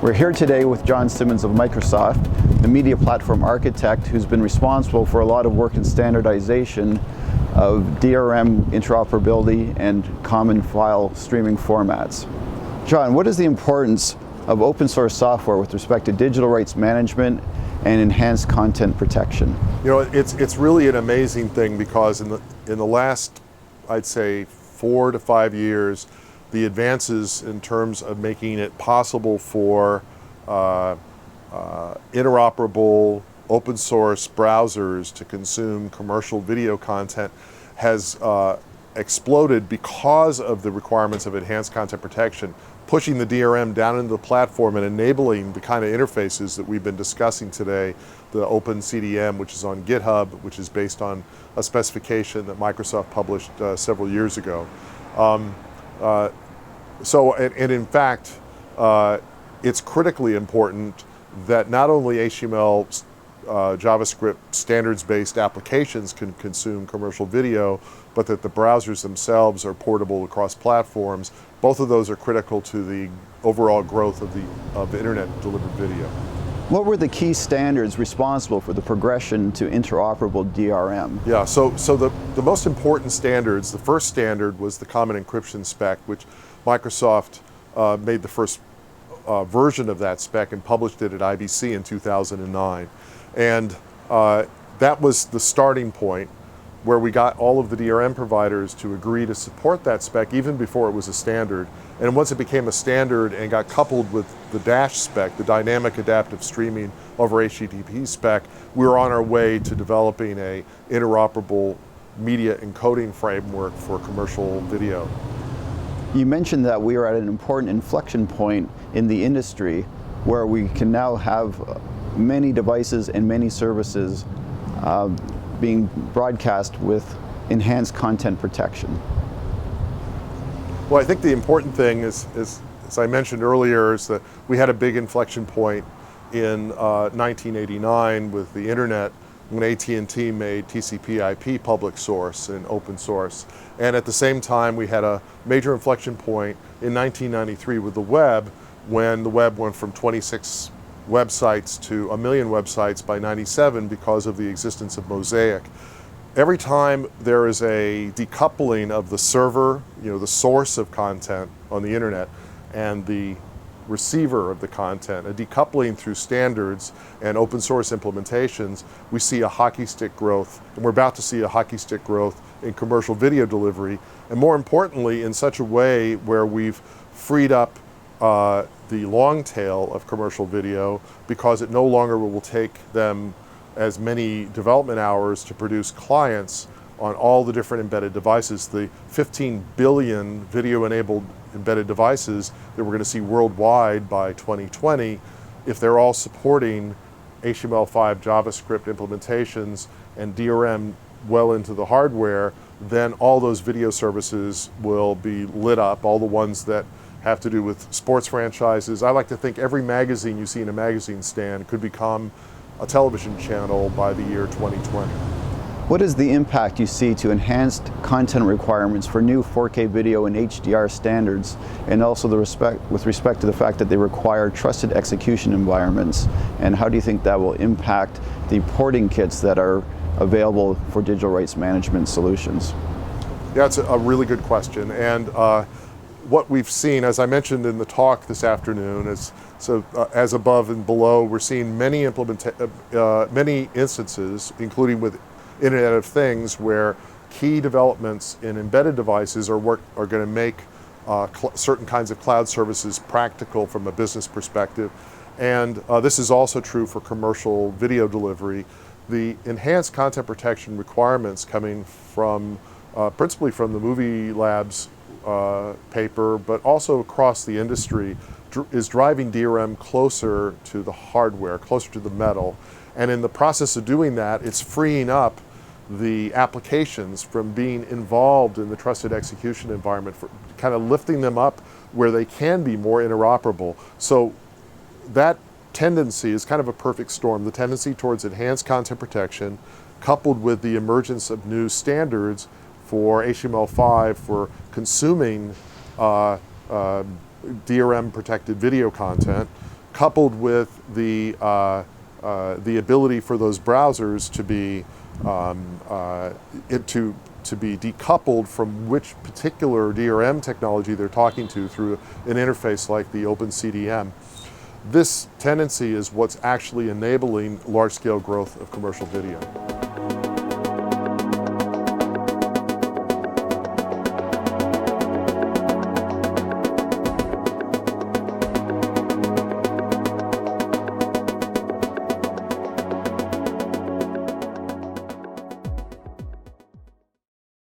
We're here today with John Simmons of Microsoft, the media platform architect who's been responsible for a lot of work in standardization of DRM interoperability and common file streaming formats. John, what is the importance of open source software with respect to digital rights management and enhanced content protection? You know, it's really an amazing thing because in the last, I'd say, 4 to 5 years, the advances in terms of making it possible for interoperable open source browsers to consume commercial video content has exploded because of the requirements of enhanced content protection, pushing the DRM down into the platform and enabling the kind of interfaces that we've been discussing today, the Open CDM, which is on GitHub, which is based on a specification that Microsoft published several years ago. In fact, it's critically important that not only HTML, JavaScript standards-based applications can consume commercial video, but that the browsers themselves are portable across platforms. Both of those are critical to the overall growth of internet-delivered video. What were the key standards responsible for the progression to interoperable DRM? Yeah, so the most important standards, the first standard was the Common Encryption Spec, which Microsoft made the first version of that spec and published it at IBC in 2009. And that was the starting point where we got all of the DRM providers to agree to support that spec even before it was a standard. And once it became a standard and got coupled with the DASH spec, the Dynamic Adaptive Streaming over HTTP spec, we were on our way to developing a interoperable media encoding framework for commercial video. You mentioned that we are at an important inflection point in the industry where we can now have many devices and many services being broadcast with enhanced content protection. Well, I think the important thing is, as I mentioned earlier, is that we had a big inflection point in 1989 with the internet when AT&T made TCP/IP public source and open source. And at the same time, we had a major inflection point in 1993 with the web, when the web went from 26 websites to 1 million websites by 97 because of the existence of Mosaic. Every time there is a decoupling of the server, the source of content on the internet, and the receiver of the content, a decoupling through standards and open source implementations, we see a hockey stick growth, and we're about to see a hockey stick growth in commercial video delivery, and more importantly, in such a way where we've freed up the long tail of commercial video because it no longer will take them as many development hours to produce clients on all the different embedded devices. The 15 billion video-enabled embedded devices that we're going to see worldwide by 2020, if they're all supporting HTML5 JavaScript implementations and DRM well into the hardware, then all those video services will be lit up, all the ones that have to do with sports franchises. I like to think every magazine you see in a magazine stand could become a television channel by the year 2020. What is the impact you see to enhanced content requirements for new 4K video and HDR standards, and also with respect to the fact that they require trusted execution environments, and how do you think that will impact the porting kits that are available for digital rights management solutions? Yeah, it's a really good question. And what we've seen, as I mentioned in the talk this afternoon, is as above and below, we're seeing many instances, including with Internet of Things, where key developments in embedded devices are going to make certain kinds of cloud services practical from a business perspective. And this is also true for commercial video delivery. The enhanced content protection requirements coming from principally from the Movie Labs paper, but also across the industry, is driving DRM closer to the hardware, closer to the metal. And in the process of doing that, it's freeing up the applications from being involved in the trusted execution environment, for kind of lifting them up where they can be more interoperable. So that tendency is kind of a perfect storm, the tendency towards enhanced content protection, coupled with the emergence of new standards for HTML5 for consuming DRM protected video content, coupled with the ability for those browsers to be to be decoupled from which particular DRM technology they're talking to through an interface like the OpenCDM. This tendency is what's actually enabling large-scale growth of commercial video.